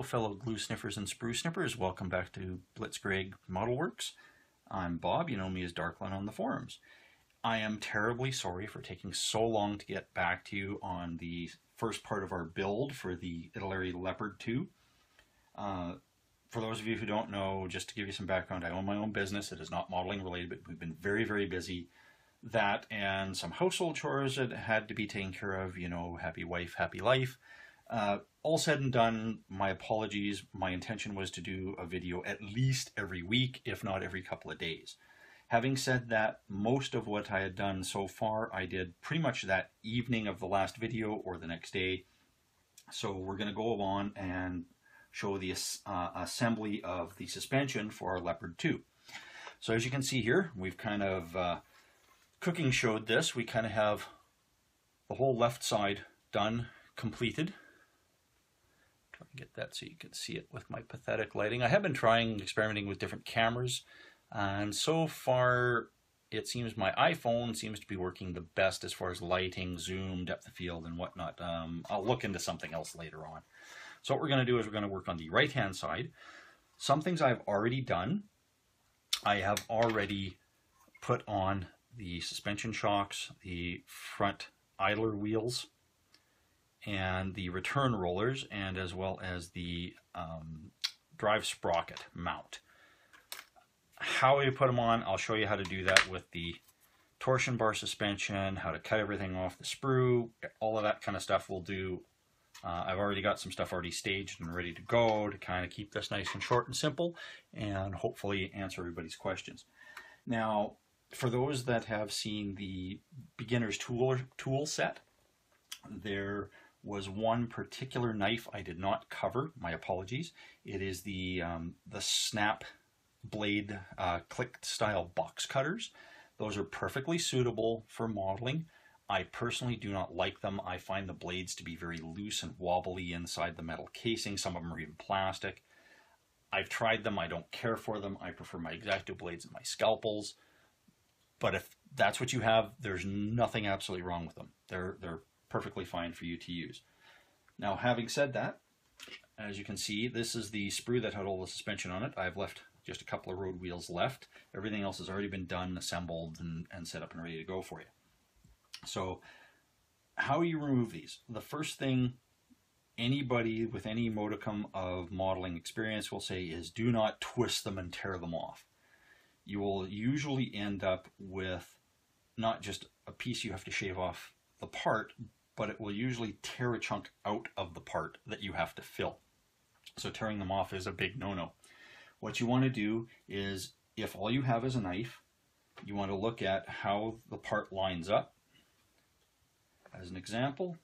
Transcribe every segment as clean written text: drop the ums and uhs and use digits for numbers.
Hello fellow glue sniffers and sprue snippers, welcome back to Blitzkrieg Model Works. I'm Bob, you know me as Darklin on the forums. I am terribly sorry for taking so long to get back to you on the first part of our build for the Italeri Leopard 2. For those of you who don't know, just to give you some background, I own my own business. It is not modeling related, but we've been very, very busy. That and some household chores that had to be taken care of, you know, happy wife, happy life. All said and done, my apologies. My intention was to do a video at least every week, if not every couple of days. Having said that, most of what I had done so far, I did pretty much that evening of the last video or the next day. So we're going to go on and show the assembly of the suspension for our Leopard 2. So as you can see here, we've kind of cooking showed this. We kind of have the whole left side done, completed. Try to get that so you can see it with my pathetic lighting. I have been experimenting with different cameras, and so far it seems my iPhone seems to be working the best as far as lighting, zoom, depth of field, and whatnot. I'll look into something else later on. So what we're going to do is we're going to work on the right hand side. Some things I've already done. I have already put on the suspension shocks, the front idler wheels, and the return rollers, and as well as the drive sprocket mount. How we put them on, I'll show you how to do that with the torsion bar suspension, how to cut everything off the sprue, all of that kind of stuff we'll do. I've already got some stuff already staged and ready to go to kind of keep this nice and short and simple and hopefully answer everybody's questions. Now, for those that have seen the beginner's tool set, there was one particular knife I did not cover. My apologies. It is the snap blade click style box cutters. Those are perfectly suitable for modeling. I personally do not like them. I find the blades to be very loose and wobbly inside the metal casing. Some of them are even plastic. I've tried them. I don't care for them. I prefer my X-Acto blades and my scalpels. But if that's what you have, there's nothing absolutely wrong with them. They're perfectly fine for you to use. Now, having said that, as you can see, this is the sprue that had all the suspension on it. I've left just a couple of road wheels left. Everything else has already been done, assembled, and set up and ready to go for you. So how you remove these? The first thing anybody with any modicum of modeling experience will say is do not twist them and tear them off. You will usually end up with not just a piece you have to shave off the part, but it will usually tear a chunk out of the part that you have to fill. So tearing them off is a big no-no. What you want to do is, if all you have is a knife, you want to look at how the part lines up as an example,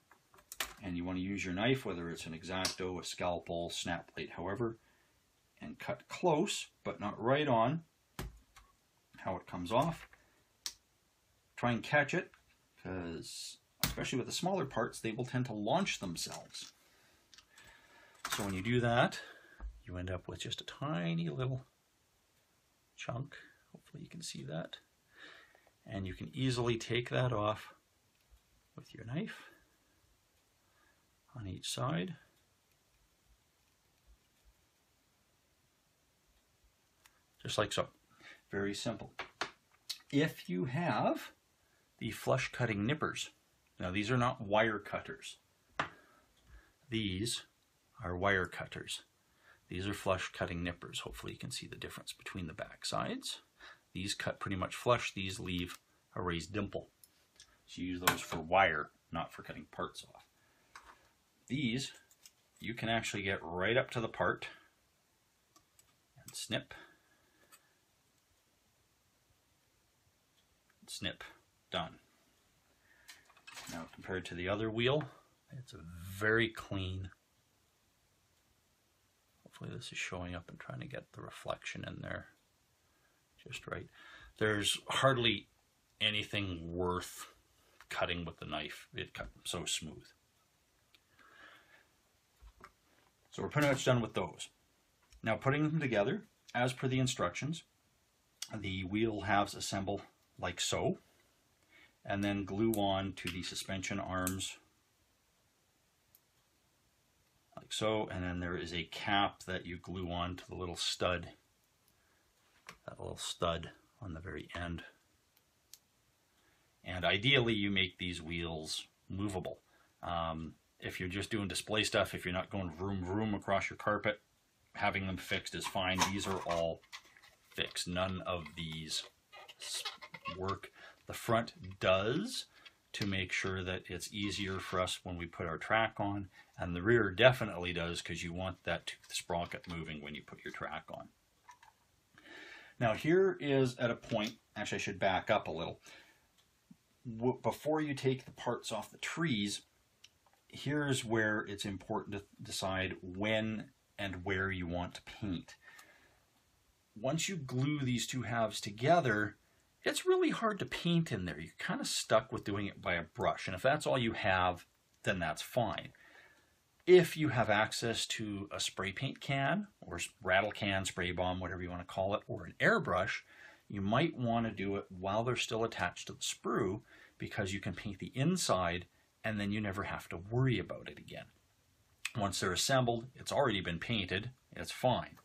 and you want to use your knife, whether it's an X-Acto, a scalpel, snap blade, however, and cut close, but not right on how it comes off. Try and catch it, because especially with the smaller parts, they will tend to launch themselves. So when you do that, you end up with just a tiny little chunk. Hopefully you can see that. And you can easily take that off with your knife on each side. Just like so. Very simple. If you have the flush cutting nippers, now these are not wire cutters. These are wire cutters. These are flush cutting nippers. Hopefully you can see the difference between the back sides. These cut pretty much flush. These leave a raised dimple. So you use those for wire, not for cutting parts off. These, you can actually get right up to the part and snip. Snip, done. Now compared to the other wheel, it's a very clean. Hopefully this is showing up and trying to get the reflection in there just right. There's hardly anything worth cutting with the knife. It cut so smooth. So we're pretty much done with those. Now putting them together, as per the instructions, the wheel halves assemble like so, and then glue on to the suspension arms like like so, and then there is a cap that you glue on to the little stud, that little stud on the very end. And ideally you make these wheels movable. If you're just doing display stuff, if you're not going vroom vroom across your carpet, having them fixed is fine. These are all fixed. None of these work. The front does, to make sure that it's easier for us when we put our track on, and the rear definitely does, because you want that tooth sprocket moving when you put your track on. Now here is at a point, actually I should back up a little. Before you take the parts off the trees, here's where it's important to decide when and where you want to paint. Once you glue these two halves together, it's really hard to paint in there. You're kind of stuck with doing it by a brush, and if that's all you have, then that's fine. If you have access to a spray paint can, or rattle can, spray bomb, whatever you want to call it, or an airbrush, you might want to do it while they're still attached to the sprue, because you can paint the inside and then you never have to worry about it again. Once they're assembled, it's already been painted, it's fine.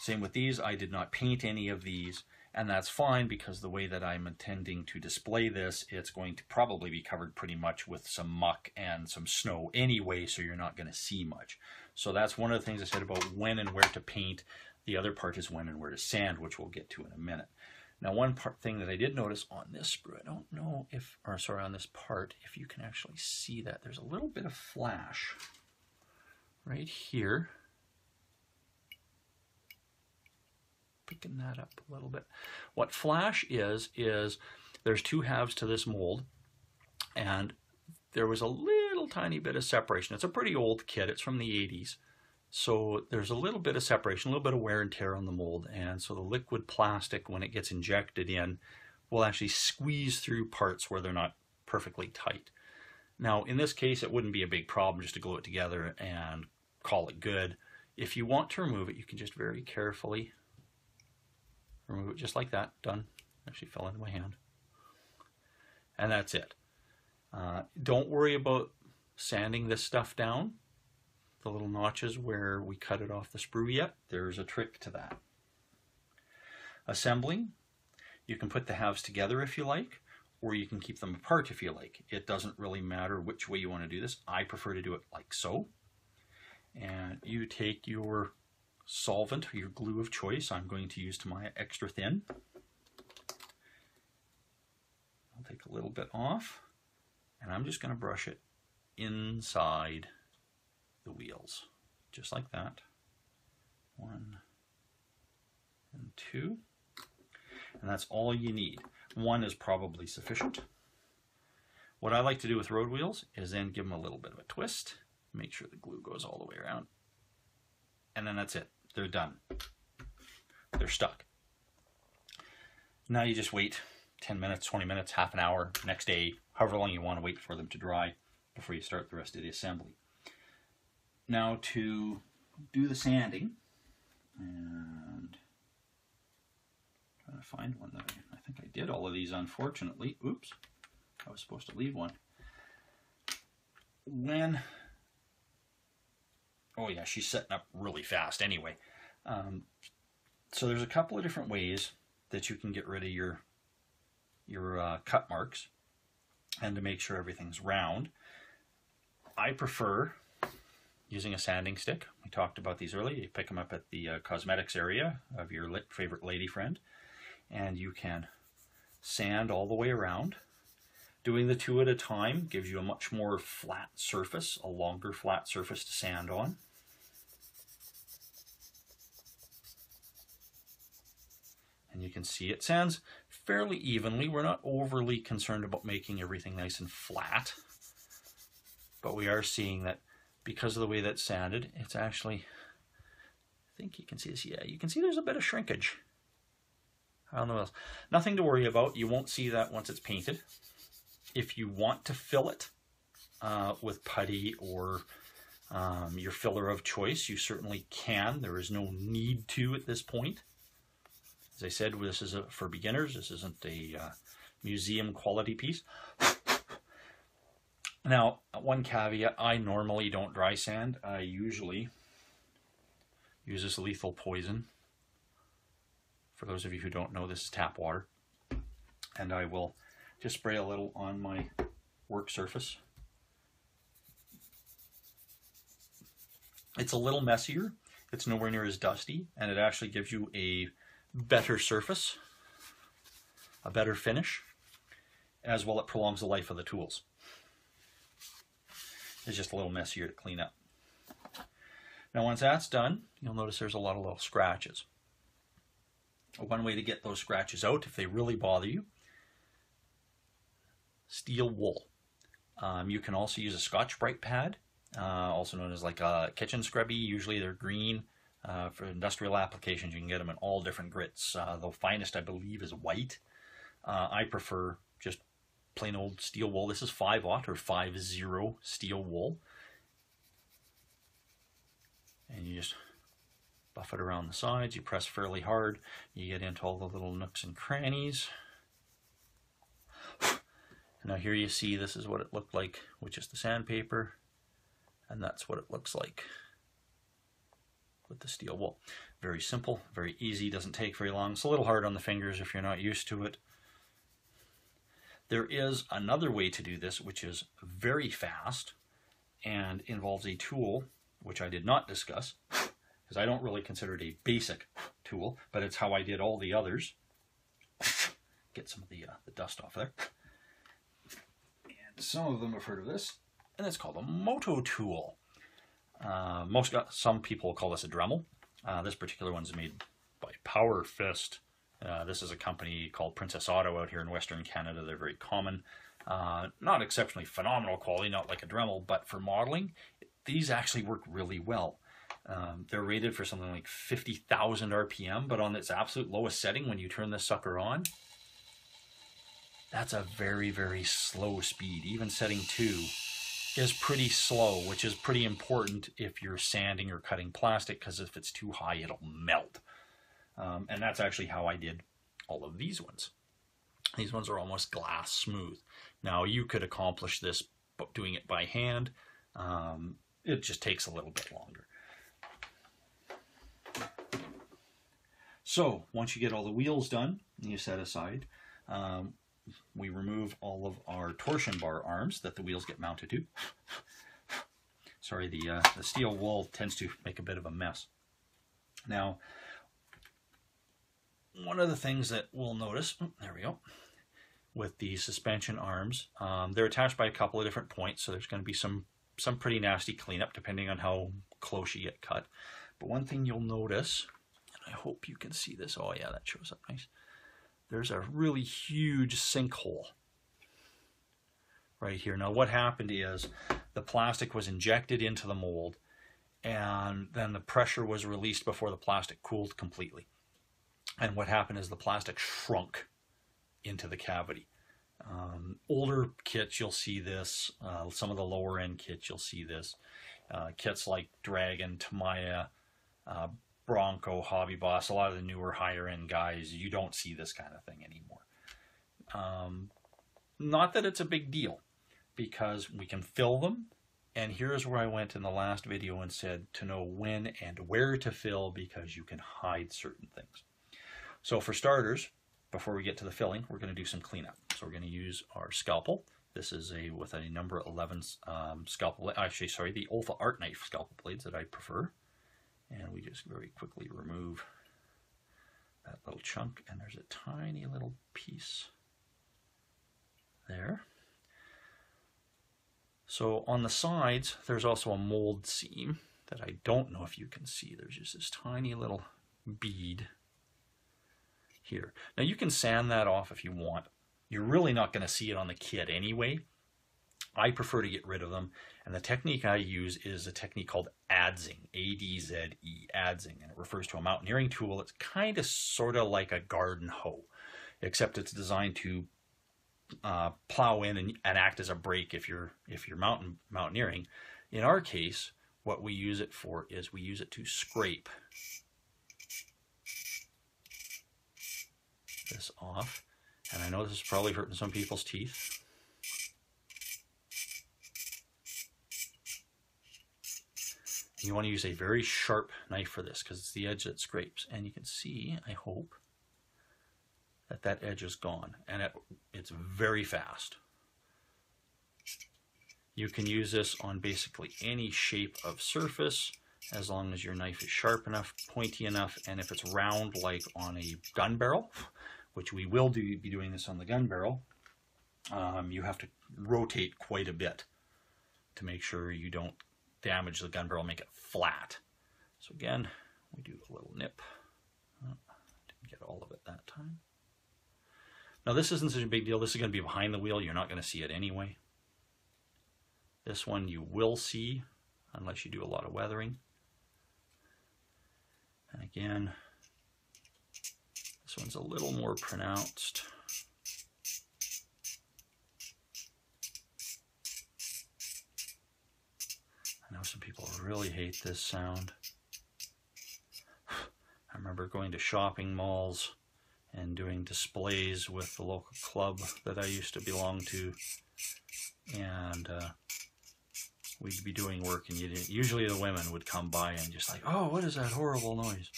Same with these. I did not paint any of these, and that's fine, because the way that I'm intending to display this, it's going to probably be covered pretty much with some muck and some snow anyway, so you're not going to see much. So that's one of the things I said about when and where to paint. The other part is when and where to sand, which we'll get to in a minute. Now, one thing that I did notice on this sprue, I don't know if, or sorry, on this part, if you can actually see that, there's a little bit of flash right here. Picking that up a little bit. What flash is there's two halves to this mold, and there was a little tiny bit of separation. It's a pretty old kit. It's from the 80s. So there's a little bit of separation, a little bit of wear and tear on the mold, and so the liquid plastic, when it gets injected in, will actually squeeze through parts where they're not perfectly tight. Now, in this case, it wouldn't be a big problem just to glue it together and call it good. If you want to remove it, you can just very carefully remove it just like that. Done. Actually fell into my hand. And that's it. Don't worry about sanding this stuff down. The little notches where we cut it off the sprue yet, there's a trick to that. Assembling, you can put the halves together if you like, or you can keep them apart if you like. It doesn't really matter which way you want to do this. I prefer to do it like so. And you take your solvent, or your glue of choice. I'm going to use Tamiya Extra Thin. I'll take a little bit off, and I'm just going to brush it inside the wheels, just like that. 1 and 2, and that's all you need. 1 is probably sufficient. What I like to do with road wheels is then give them a little bit of a twist, make sure the glue goes all the way around, and then that's it. They're done. They're stuck. Now you just wait 10 minutes, 20 minutes, half an hour, next day, however long you want to wait for them to dry before you start the rest of the assembly. Now to do the sanding, and trying to find one that I think I did all of these, unfortunately. Oops, I was supposed to leave one. Oh yeah, she's setting up really fast anyway. So there's a couple of different ways that you can get rid of your cut marks and to make sure everything's round. I prefer using a sanding stick. We talked about these earlier. You pick them up at the cosmetics area of your favorite lady friend, and you can sand all the way around. Doing the two at a time gives you a much more flat surface, a longer flat surface to sand on. And you can see it sands fairly evenly. We're not overly concerned about making everything nice and flat, but we are seeing that because of the way that's sanded, it's actually, I think you can see this, yeah, you can see there's a bit of shrinkage. I don't know what else. Nothing to worry about. You won't see that once it's painted. If you want to fill it with putty or your filler of choice, you certainly can. There is no need to at this point. As I said, this is for beginners. This isn't a museum quality piece. Now, one caveat, I normally don't dry sand. I usually use this lethal poison. For those of you who don't know, this is tap water. And I will just spray a little on my work surface. It's a little messier. It's nowhere near as dusty, and it actually gives you a better surface, a better finish, as well it prolongs the life of the tools. It's just a little messier to clean up. Now once that's done, you'll notice there's a lot of little scratches. One way to get those scratches out, if they really bother you, steel wool. You can also use a Scotch-Brite pad, also known as like a kitchen scrubby. Usually they're green. For industrial applications, you can get them in all different grits. The finest, I believe, is white. I prefer just plain old steel wool. This is 5/0 or 5/0 steel wool. And you just buff it around the sides. You press fairly hard. You get into all the little nooks and crannies. Now here you see this is what it looked like with just the sandpaper. And that's what it looks like with the steel wool. Very simple, very easy, doesn't take very long. It's a little hard on the fingers if you're not used to it. There is another way to do this, which is very fast and involves a tool, which I did not discuss, because I don't really consider it a basic tool, but it's how I did all the others. Get some of the dust off there. And some of them have heard of this, and it's called a moto tool. Some people call this a Dremel. This particular one's made by Power Fist. This is a company called Princess Auto out here in Western Canada. They're very common. Not exceptionally phenomenal quality, not like a Dremel, but for modeling, these actually work really well. They're rated for something like 50,000 RPM, but on its absolute lowest setting, when you turn this sucker on, that's a very, very slow speed. Even setting 2 is pretty slow, which is pretty important if you're sanding or cutting plastic, because if it's too high, it'll melt. And that's actually how I did all of these ones. These ones are almost glass smooth. Now you could accomplish this doing it by hand. It just takes a little bit longer. So once you get all the wheels done, you set aside, we remove all of our torsion bar arms that the wheels get mounted to. Sorry, the steel wool tends to make a bit of a mess. Now, one of the things that we'll notice, there we go, with the suspension arms, they're attached by a couple of different points, so there's going to be some pretty nasty cleanup depending on how close you get cut. But one thing you'll notice, and I hope you can see this, oh yeah, that shows up nice. There's a really huge sinkhole right here. Now what happened is the plastic was injected into the mold, and then the pressure was released before the plastic cooled completely. And what happened is the plastic shrunk into the cavity. Older kits, you'll see this. Some of the lower end kits, you'll see this. Kits like Dragon, Tamiya, Bronco, Hobby Boss, a lot of the newer higher end guys, you don't see this kind of thing anymore. Not that it's a big deal, because we can fill them. And here's where I went in the last video and said to know when and where to fill, because you can hide certain things. So for starters, before we get to the filling, we're going to do some cleanup. So we're going to use our scalpel. This is with a number 11 scalpel, actually sorry, the Olfa Art Knife scalpel blades that I prefer. And we just very quickly remove that little chunk, and there's a tiny little piece there. So on the sides, there's also a mold seam that I don't know if you can see. There's just this tiny little bead here. Now you can sand that off if you want. You're really not going to see it on the kit anyway. I prefer to get rid of them, and the technique I use is a technique called adzing, A-D-Z-E, adzing, and it refers to a mountaineering tool that's kind of sort of like a garden hoe, except it's designed to plow in and act as a brake if you're mountaineering. In our case, what we use it for is we use it to scrape this off, and I know this is probably hurting some people's teeth. You want to use a very sharp knife for this because it's the edge that scrapes. And you can see, I hope, that that edge is gone. And it's very fast. You can use this on basically any shape of surface as long as your knife is sharp enough, pointy enough, and if it's round like on a gun barrel, which we will be doing this on the gun barrel, you have to rotate quite a bit to make sure you don't damage the gun barrel, make it flat. So again, we do a little nip. Oh, didn't get all of it that time. Now this isn't such a big deal. This is going to be behind the wheel. You're not going to see it anyway. This one you will see unless you do a lot of weathering. And again, this one's a little more pronounced. I know some people really hate this sound. I remember going to shopping malls and doing displays with the local club that I used to belong to, and we'd be doing work, and usually the women would come by and just like, oh, what is that horrible noise?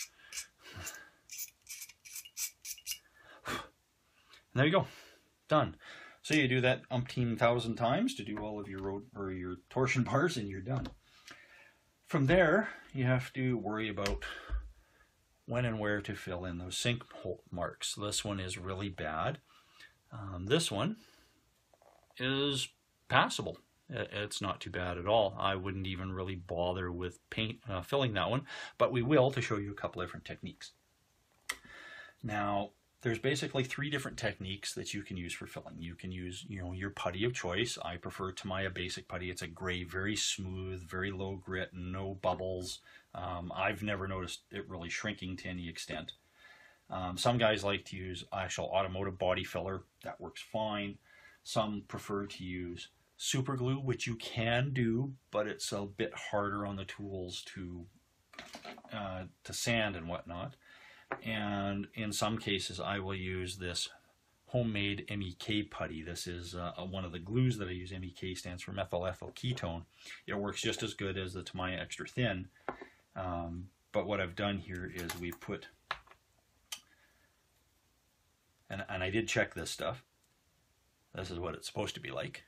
And there you go, done. So you do that umpteen thousand times to do all of your road or your torsion bars, and you're done. From there, you have to worry about when and where to fill in those sink hole marks. This one is really bad. This one is passable. It's not too bad at all. I wouldn't even really bother with filling that one, but we will to show you a couple different techniques. Now, there's basically 3 different techniques that you can use for filling. You can use, your putty of choice. I prefer Tamiya Basic Putty. It's a gray, very smooth, very low grit, no bubbles. I've never noticed it really shrinking to any extent. Some guys like to use actual automotive body filler. That works fine. Some prefer to use super glue, which you can do, but it's a bit harder on the tools to sand and whatnot. And in some cases, I will use this homemade MEK putty. This is one of the glues that I use. MEK stands for methyl ethyl ketone. It works just as good as the Tamiya Extra Thin. But what I've done here is we put, and I did check this stuff. This is what it's supposed to be like.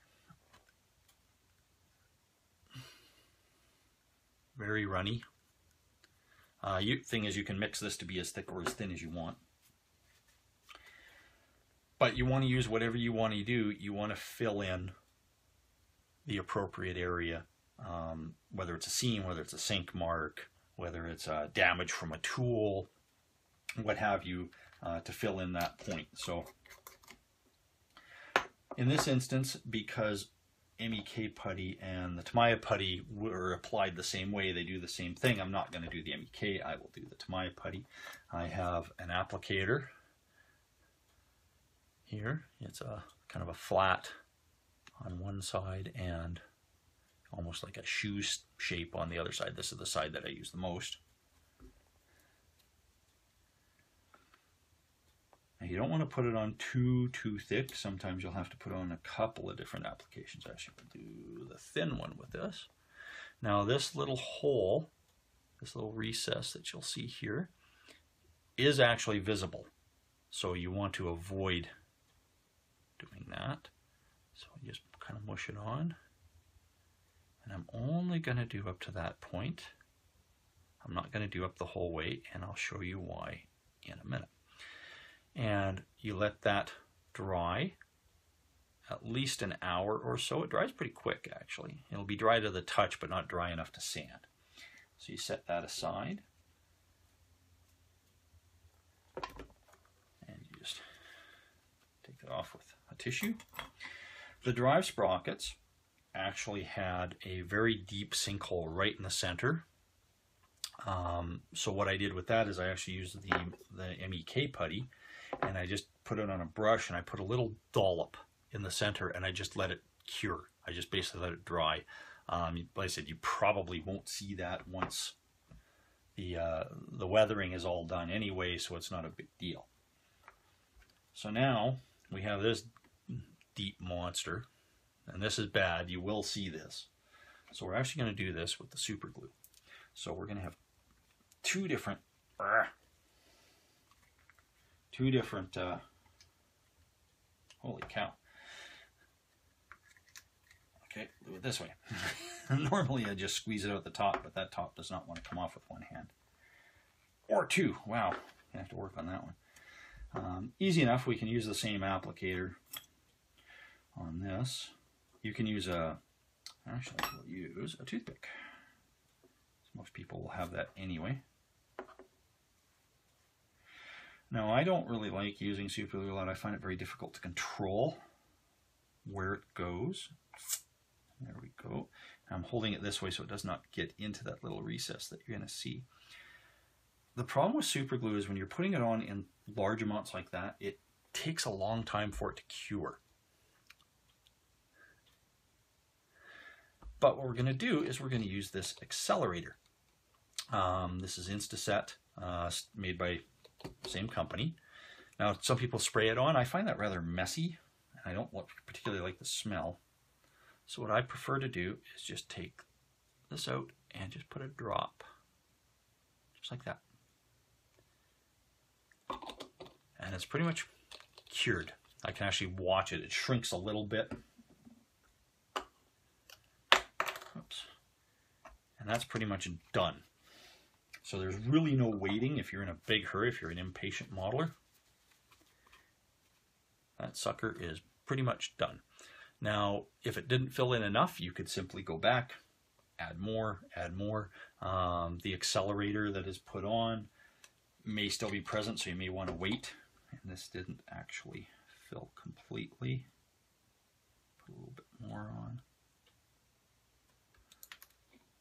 Very runny. Thing is, you can mix this to be as thick or as thin as you want. But you want to use whatever you want to do. You want to fill in the appropriate area, whether it's a seam, whether it's a sink mark, whether it's damage from a tool, what have you, to fill in that point. So in this instance, because MEK putty and the Tamiya putty were applied the same way, they do the same thing, I'm not going to do the MEK, I will do the Tamiya putty. I have an applicator here. It's a kind of a flat on one side and almost like a shoe shape on the other side. This is the side that I use the most. Now you don't want to put it on too thick. Sometimes you'll have to put on a couple of different applications. Actually, we'll do the thin one with this. Now this little hole, this little recess that you'll see here, is actually visible. So you want to avoid doing that. So you just kind of mush it on. And I'm only going to do up to that point. I'm not going to do up the whole way, and I'll show you why in a minute. And you let that dry at least an hour or so. It dries pretty quick, actually. It'll be dry to the touch, but not dry enough to sand. So you set that aside. And you just take that off with a tissue. The drive sprockets actually had a very deep sinkhole right in the center. So what I did with that is I actually used the MEK putty, and I just put it on a brush, and I put a little dollop in the center, and I just let it cure. I just basically let it dry. Like I said, you probably won't see that once the weathering is all done anyway, so it's not a big deal. So now we have this deep monster, and this is bad. You will see this. So we're actually going to do this with the super glue. So we're going to have two different, holy cow. Okay, do it this way. Normally I just squeeze it out the top, but that top does not want to come off with one hand. Or two. Wow, I have to work on that one. Easy enough. We can use the same applicator on this. You can use actually we'll use a toothpick. Most people will have that anyway. Now, I don't really like using super glue a lot. I find it very difficult to control where it goes. There we go. I'm holding it this way so it does not get into that little recess that you're going to see. The problem with super glue is when you're putting it on in large amounts like that, it takes a long time for it to cure. But what we're going to do is we're going to use this accelerator. This is Instaset, made by the same company. Now, some people spray it on. I find that rather messy, and I don't particularly like the smell. So what I prefer to do is just take this out and just put a drop, just like that. And it's pretty much cured. I can actually watch it. It shrinks a little bit. Oops. And that's pretty much done. So there's really no waiting if you're in a big hurry, if you're an impatient modeler. That sucker is pretty much done. Now, if it didn't fill in enough, you could simply go back, add more, add more. The accelerator that is put on may still be present, so you may want to wait. And this didn't actually fill completely. Put a little bit more on.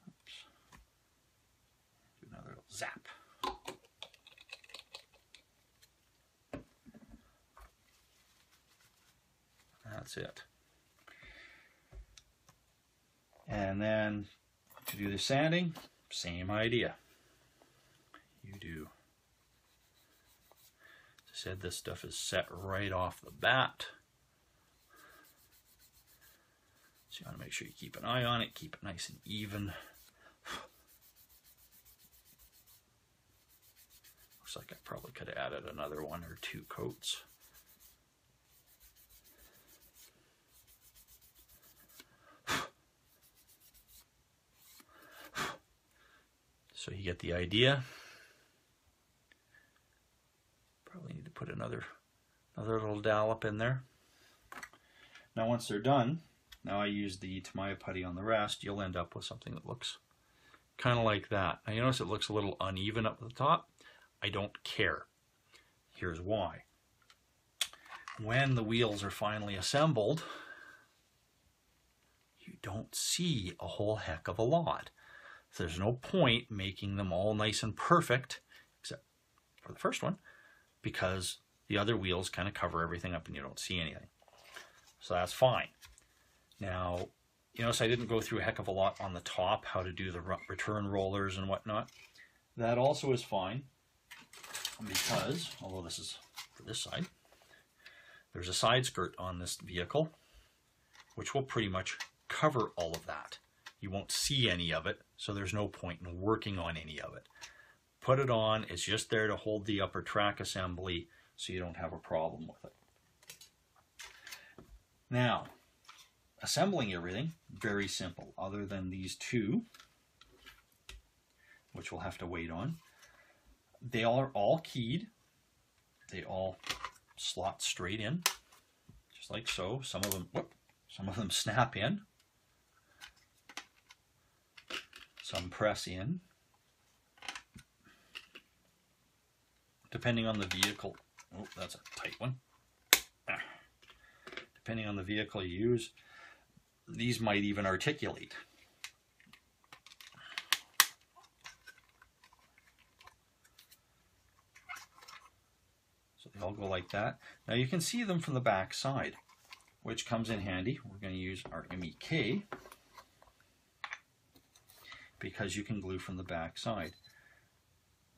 Oops. Do another little zap. That's it. And then to do the sanding, same idea. You do. As I said, this stuff is set right off the bat. So you want to make sure you keep an eye on it, keep it nice and even. Looks like I probably could have added another 1 or 2 coats. So you get the idea. Probably need to put another little dollop in there. Now once they're done, now I use the Tamiya putty on the rest, you'll end up with something that looks kind of like that. Now you notice it looks a little uneven up at the top. I don't care. Here's why. When the wheels are finally assembled, you don't see a whole heck of a lot. So there's no point making them all nice and perfect, except for the first one, because the other wheels kind of cover everything up and you don't see anything. So that's fine. Now, you notice I didn't go through a heck of a lot on the top, how to do the return rollers and whatnot. That also is fine, because, although this is for this side, there's a side skirt on this vehicle, which will pretty much cover all of that. You won't see any of it, so there's no point in working on any of it. Put it on, it's just there to hold the upper track assembly so you don't have a problem with it. Now, assembling everything, very simple, other than these two, which we'll have to wait on. They are all keyed. They all slot straight in, just like so. Some of them snap in. Some press in. Depending on the vehicle, oh, that's a tight one. Depending on the vehicle you use, these might even articulate. So they all go like that. Now you can see them from the back side, which comes in handy. We're going to use our MEK, because you can glue from the back side.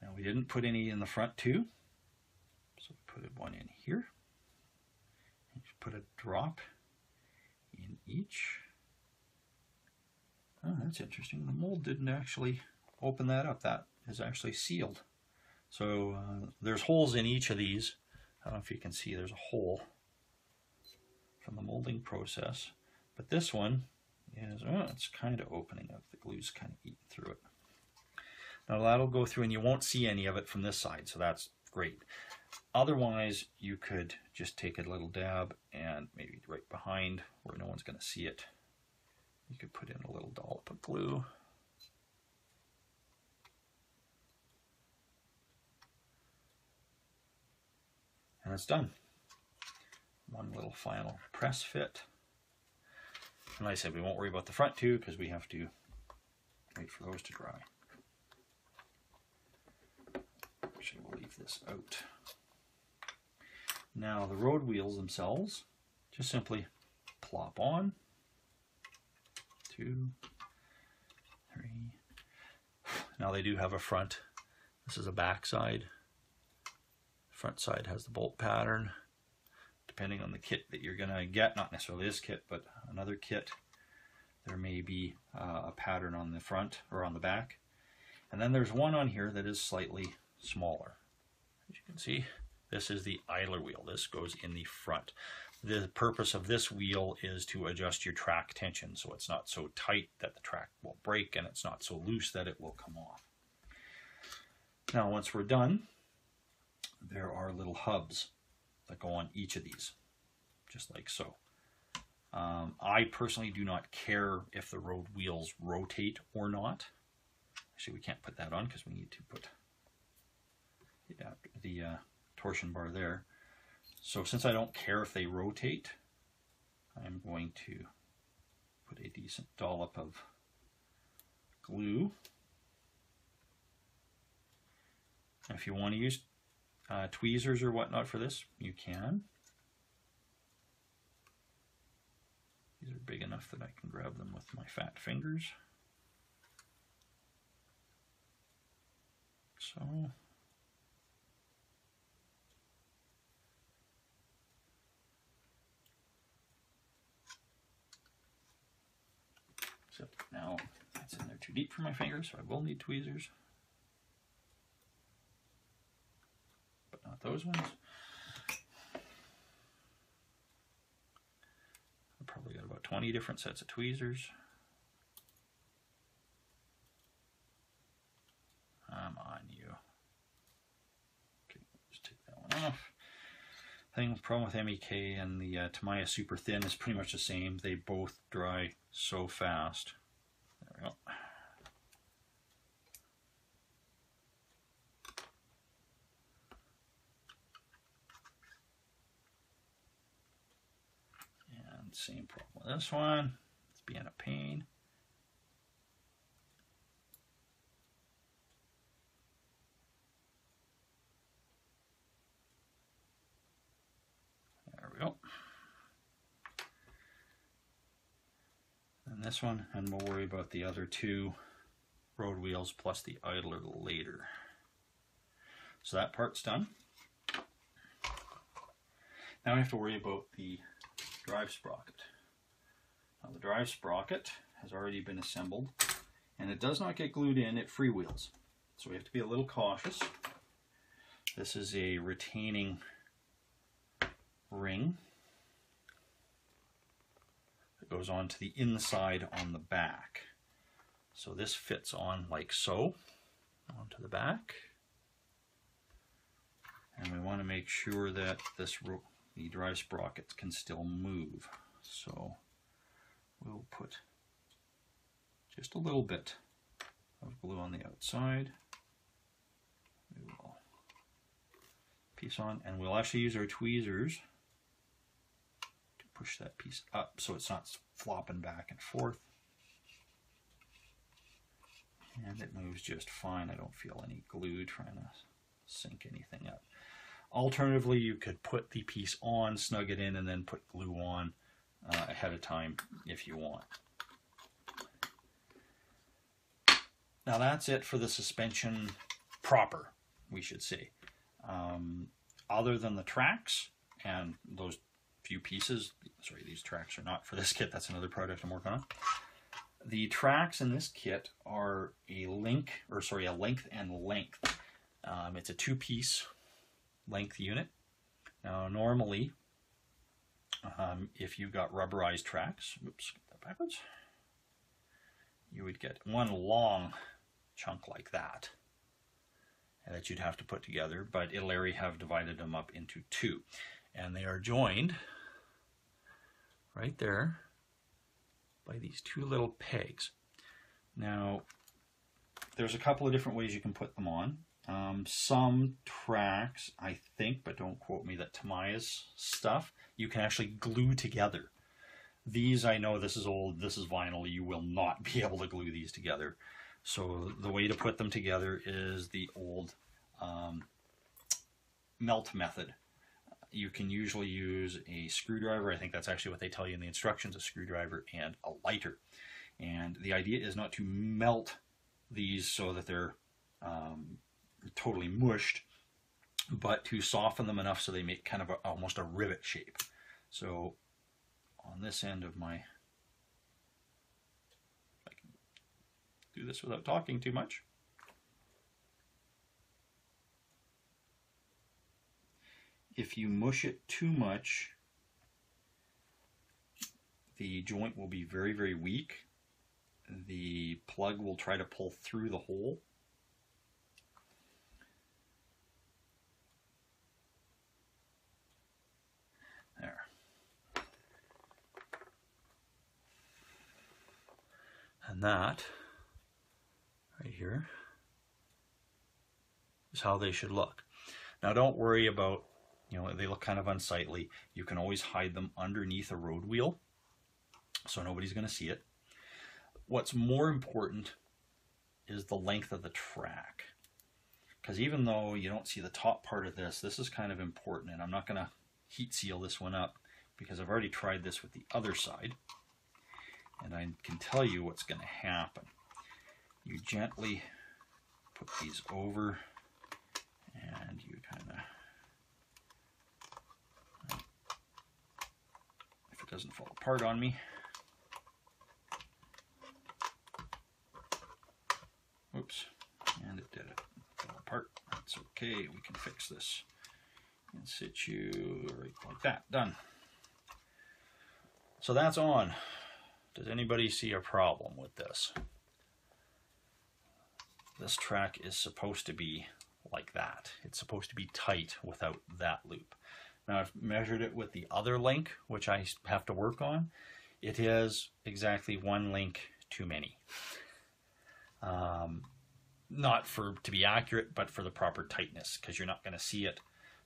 Now we didn't put any in the front too, so we put one in here. And put a drop in each. Oh, that's interesting. The mold didn't actually open that up, that is actually sealed. So there's holes in each of these. I don't know if you can see, there's a hole from the molding process. But this one is, oh, it's kind of opening up. The glue's kind of eating through it. Now that'll go through and you won't see any of it from this side, so that's great. Otherwise, you could just take a little dab and maybe right behind where no one's going to see it, you could put in a little dollop of glue. And it's done. One little final press fit. And like I said, we won't worry about the front two because we have to wait for those to dry. Actually, we'll leave this out. Now the road wheels themselves, just simply plop on. 2, 3. Now they do have a front. This is a back side. Front side has the bolt pattern. Depending on the kit that you're going to get, not necessarily this kit, but another kit, there may be a pattern on the front or on the back. And then there's one on here that is slightly smaller. As you can see, this is the idler wheel. This goes in the front. The purpose of this wheel is to adjust your track tension so it's not so tight that the track will break and it's not so loose that it will come off. Now once we're done, there are little hubs that go on each of these, just like so. I personally do not care if the road wheels rotate or not. Actually, we can't put that on because we need to put the torsion bar there. So since I don't care if they rotate, I'm going to put a decent dollop of glue. If you want to use tweezers or whatnot for this, you can. These are big enough that I can grab them with my fat fingers. So now it's in there too deep for my fingers, so I will need tweezers. But not those ones. I've probably got about 20 different sets of tweezers. I'm on you. Okay, just take that one off. Problem with MEK and the Tamiya Super Thin is pretty much the same. They both dry so fast. There we go. And same problem with this one. It's being a pain. There we go. And this one, and we'll worry about the other two road wheels plus the idler later. So that part's done. Now we have to worry about the drive sprocket. Now the drive sprocket has already been assembled and it does not get glued in, it freewheels. So we have to be a little cautious. This is a retaining ring that goes on to the inside on the back. So this fits on like so, onto the back. And we want to make sure that the drive sprocket can still move. So we'll put just a little bit of glue on the outside. We will piece on, and we'll actually use our tweezers to push that piece up so it's not flopping back and forth. And it moves just fine. I don't feel any glue trying to sink anything up. Alternatively, you could put the piece on, snug it in, and then put glue on ahead of time if you want. Now that's it for the suspension proper, we should say. Other than the tracks and those few pieces, sorry, these tracks are not for this kit, that's another product I'm working The tracks in this kit are a length and length. It's a two-piece length unit. Now, normally, if you've got rubberized tracks, oops, get that backwards, you would get one long chunk like that you'd have to put together, but Italeri have divided them up into two, and they are joined right there by these two little pegs. Now, there's a couple of different ways you can put them on. Some tracks, I think, but don't quote me, that Tamiya's stuff, you can actually glue together. These, I know this is old, this is vinyl, you will not be able to glue these together. So the way to put them together is the old melt method. You can usually use a screwdriver. I think that's actually what they tell you in the instructions, a screwdriver and a lighter. And the idea is not to melt these so that they're totally mushed, but to soften them enough so they make kind of almost a rivet shape. So on this end of my, I can do this without talking too much. If you mush it too much, the joint will be very, very weak. The plug will try to pull through the hole. There. And that, right here, is how they should look. Now don't worry about, they look kind of unsightly. You can always hide them underneath a road wheel, so nobody's going to see it. What's more important is the length of the track. Because even though you don't see the top part of this, this is kind of important, and I'm not going to heat seal this one up because I've already tried this with the other side, and I can tell you what's going to happen. You gently put these over, and you kind of, if it doesn't fall apart on me, oops, and it did it. Fell apart. That's okay. We can fix this. In situ, right like that. Done. So that's on. Does anybody see a problem with this? This track is supposed to be like that. It's supposed to be tight without that loop. Now I've measured it with the other link, which I have to work on. It is exactly one link too many. Not to be accurate, but for the proper tightness, because you're not going to see it.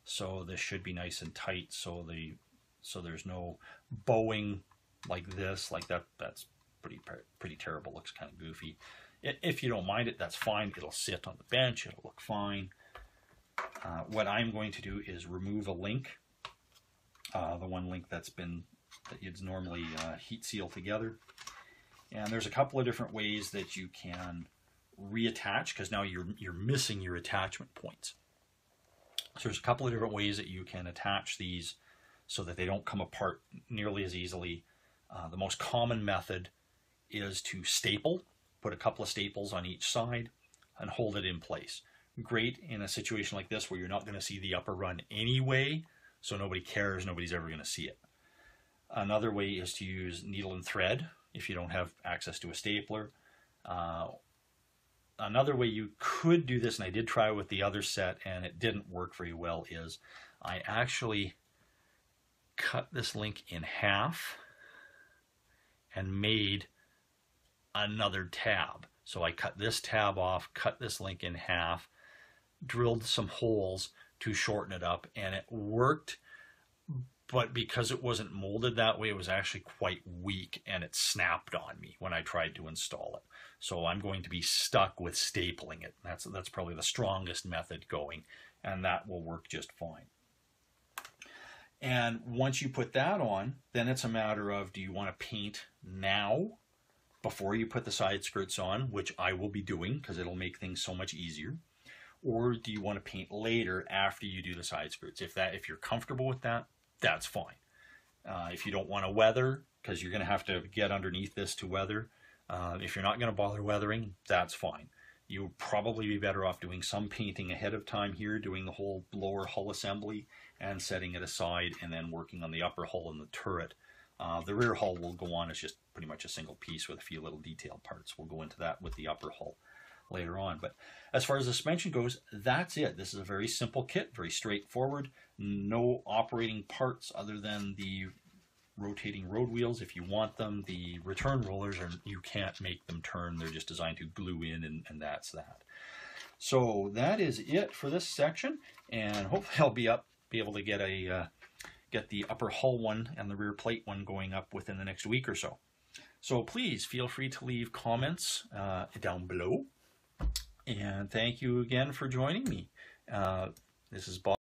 So this should be nice and tight, so there's no bowing like this, like that. That's pretty terrible. Looks kind of goofy. If you don't mind it, that's fine. It'll sit on the bench. It'll look fine. What I'm going to do is remove a link, the one link that you'd normally heat seal together. And there's a couple of different ways that you can reattach, because now you're missing your attachment points. So there's a couple of different ways that you can attach these so that they don't come apart nearly as easily. The most common method is to staple, put a couple of staples on each side and hold it in place. Great in a situation like this where you're not going to see the upper run anyway, so nobody cares, nobody's ever going to see it. Another way is to use needle and thread if you don't have access to a stapler. Another way you could do this, and I did try with the other set and it didn't work very well, is I actually cut this link in half and made another tab. So I cut this tab off, cut this link in half, drilled some holes to shorten it up, and it worked. But because it wasn't molded that way, it was actually quite weak, and it snapped on me when I tried to install it. So I'm going to be stuck with stapling it. That's probably the strongest method going, and that will work just fine. And once you put that on, then it's a matter of, do you want to paint now before you put the side skirts on, which I will be doing because it'll make things so much easier, or do you want to paint later after you do the side skirts? If you're comfortable with that, that's fine. If you don't want to weather, because you're going to have to get underneath this to weather, If you're not going to bother weathering, that's fine. You'll probably be better off doing some painting ahead of time here, doing the whole lower hull assembly and setting it aside, and then working on the upper hull and the turret. The rear hull will go on as just pretty much a single piece with a few little detail parts. We'll go into that with the upper hull later on. But as far as the suspension goes, that's it. This is a very simple kit, very straightforward. No operating parts other than the rotating road wheels if you want them. The return rollers, you can't make them turn. They're just designed to glue in, and that's that. So that is it for this section, and hopefully I'll be able to get the upper hull one and the rear plate one going up within the next week or so. So please feel free to leave comments down below. And thank you again for joining me. This is Bob.